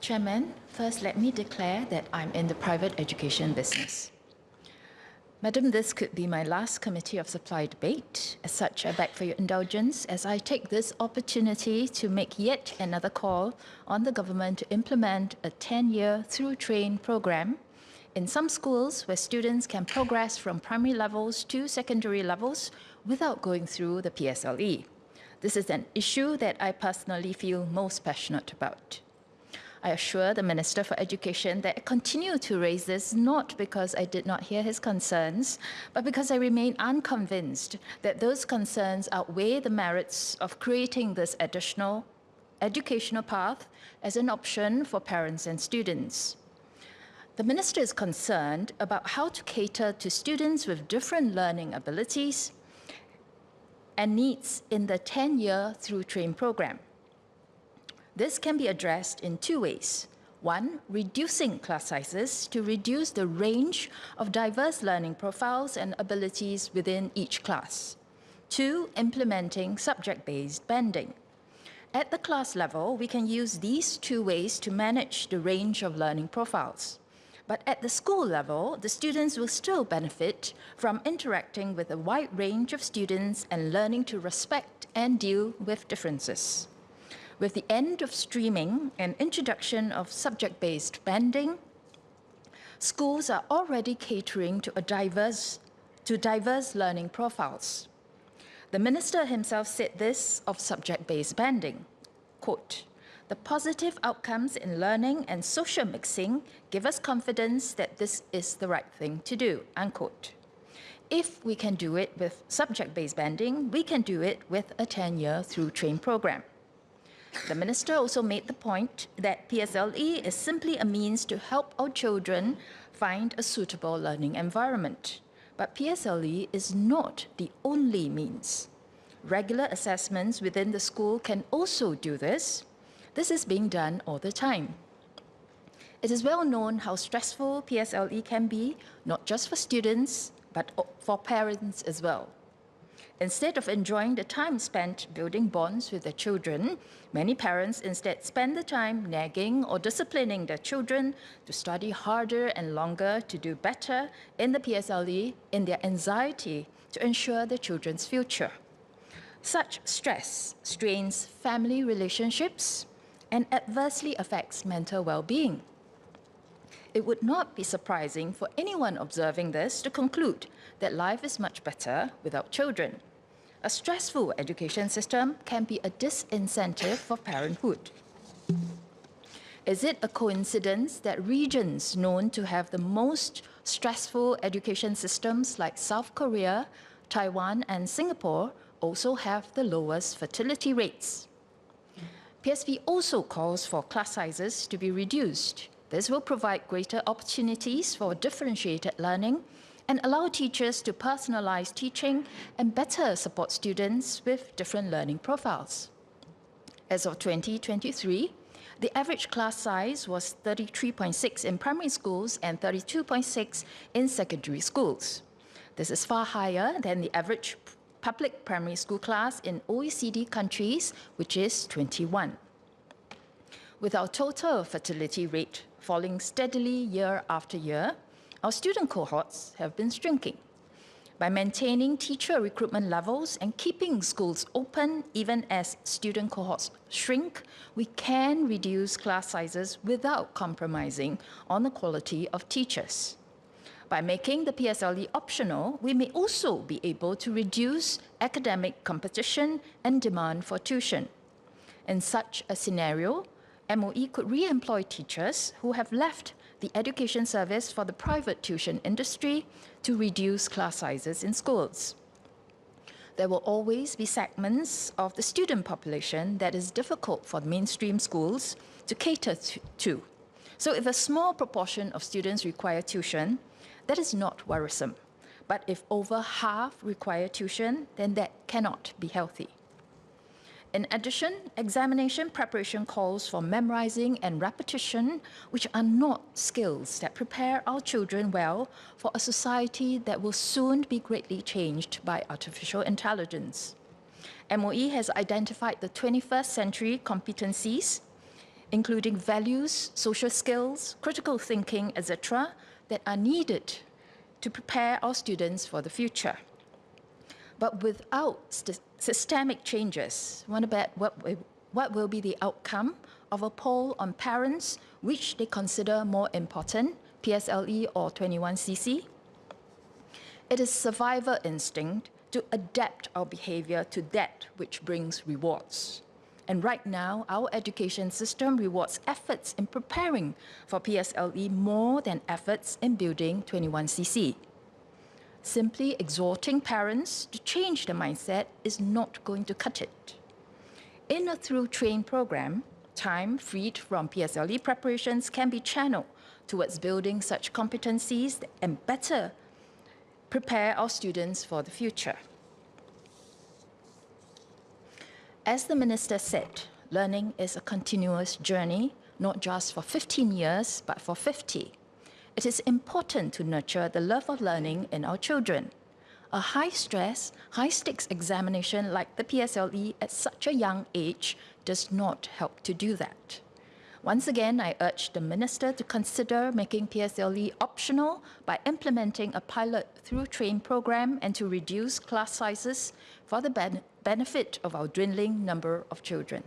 Chairman, first let me declare that I'm in the private education business. Madam, this could be my last committee of supply debate. As such, I beg for your indulgence as I take this opportunity to make yet another call on the government to implement a 10-year through-train program in some schools where students can progress from primary levels to secondary levels without going through the PSLE. This is an issue that I personally feel most passionate about. I assure the Minister for Education that I continue to raise this not because I did not hear his concerns, but because I remain unconvinced that those concerns outweigh the merits of creating this additional educational path as an option for parents and students. The Minister is concerned about how to cater to students with different learning abilities and needs in the 10-year through-train program. This can be addressed in two ways. One, reducing class sizes to reduce the range of diverse learning profiles and abilities within each class. Two, implementing subject-based banding. At the class level, we can use these two ways to manage the range of learning profiles. But at the school level, the students will still benefit from interacting with a wide range of students and learning to respect and deal with differences. With the end of streaming and introduction of subject-based banding, schools are already catering to diverse learning profiles. The Minister himself said this of subject-based banding, quote, "The positive outcomes in learning and social mixing give us confidence that this is the right thing to do," unquote. If we can do it with subject-based banding, we can do it with a 10-year through-train program. The Minister also made the point that PSLE is simply a means to help our children find a suitable learning environment. But PSLE is not the only means. Regular assessments within the school can also do this. This is being done all the time. It is well known how stressful PSLE can be, not just for students, but for parents as well. Instead of enjoying the time spent building bonds with their children, many parents instead spend the time nagging or disciplining their children to study harder and longer to do better in the PSLE in their anxiety to ensure their children's future. Such stress strains family relationships and adversely affects mental well-being. It would not be surprising for anyone observing this to conclude that life is much better without children. A stressful education system can be a disincentive for parenthood. Is it a coincidence that regions known to have the most stressful education systems like South Korea, Taiwan, and Singapore also have the lowest fertility rates? PSP also calls for class sizes to be reduced. This will provide greater opportunities for differentiated learning and allow teachers to personalize teaching and better support students with different learning profiles. As of 2023, the average class size was 33.6 in primary schools and 32.6 in secondary schools. This is far higher than the average public primary school class in OECD countries, which is 21. With our total fertility rate falling steadily year after year, our student cohorts have been shrinking. By maintaining teacher recruitment levels and keeping schools open even as student cohorts shrink, we can reduce class sizes without compromising on the quality of teachers. By making the PSLE optional, we may also be able to reduce academic competition and demand for tuition. In such a scenario, MOE could re-employ teachers who have left the education service for the private tuition industry to reduce class sizes in schools. There will always be segments of the student population that is difficult for mainstream schools to cater to. So if a small proportion of students require tuition, that is not worrisome. But if over half require tuition, then that cannot be healthy. In addition, examination preparation calls for memorizing and repetition, which are not skills that prepare our children well for a society that will soon be greatly changed by artificial intelligence. MOE has identified the 21st century competencies including values, social skills, critical thinking, etc., that are needed to prepare our students for the future. But without systemic changes, what will be the outcome of a poll on parents which they consider more important, PSLE or 21cc? It is survival instinct to adapt our behavior to that which brings rewards. And right now, our education system rewards efforts in preparing for PSLE more than efforts in building 21cc. Simply exhorting parents to change their mindset is not going to cut it. In a through-train program, time freed from PSLE preparations can be channeled towards building such competencies and better prepare our students for the future. As the Minister said, learning is a continuous journey, not just for 15 years, but for 50. It is important to nurture the love of learning in our children. A high-stress, high-stakes examination like the PSLE at such a young age does not help to do that. Once again, I urge the Minister to consider making PSLE optional by implementing a pilot through-train program and to reduce class sizes for the benefit of our dwindling number of children.